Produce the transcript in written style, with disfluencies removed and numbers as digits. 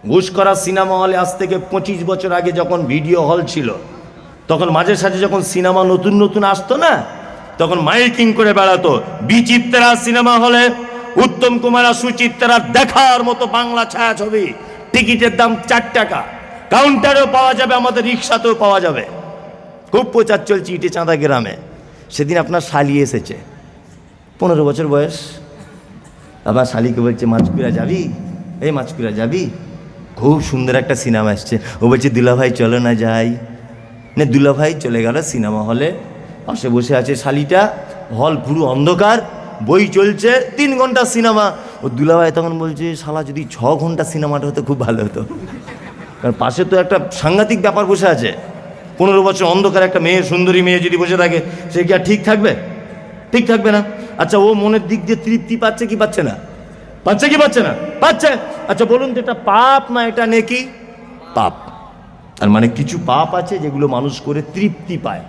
ঘুষ করা সিনেমা হলে আজ থেকে 25 বছর আগে যখন ভিডিও হল ছিল, তখন মাঝে সাঝে যখন সিনেমা নতুন নতুন আসতো না, তখন মাইকিং করে বেড়াতো, বিচিত্রা সিনেমা হলে উত্তম কুমার আর সুচিত্রা দেখার মতো বাংলা ছায়াছবি, টিকিটের দাম 4 টাকা, কাউন্টারেও পাওয়া যাবে, আমাদের রিক্সাতেও পাওয়া যাবে। খুব প্রচার চলছে ইটে চাঁদা গ্রামে। সেদিন আপনার শালি এসেছে, 15 বছর বয়স। আবার শালিকে বলছে, মাছকুড়া যাবি? এই মাছকুড়া যাবি? খুব সুন্দর একটা সিনেমা এসছে। ও বলছে, দুলাভাই চলো না যাই। না, দুলাভাই চলে গেল সিনেমা হলে। পাশে বসে আছে শালিটা, হল পুরো অন্ধকার, বই চলছে, 3 ঘন্টা সিনেমা। ও দুলাভাই তখন বলছে, শালা যদি 6 ঘন্টা সিনেমাটা হতো খুব ভালো হতো। কারণ পাশে তো একটা সাংঘাতিক ব্যাপার বসে আছে। 15 বছর অন্ধকার একটা মেয়ে, সুন্দরী মেয়ে যদি বসে থাকে, সে কি আর ঠিক থাকবে? ঠিক থাকবে না। আচ্ছা, ও মনের দিক দিয়ে তৃপ্তি পাচ্ছে কি পাচ্ছে না? পাচ্ছে কি পাচ্ছে না? পাচ্ছে। আচ্ছা বলুন তো, এটা পাপ না এটা নেকি? পাপ। আর মানে কিছু পাপ আছে যেগুলো মানুষ করে তৃপ্তি পায়।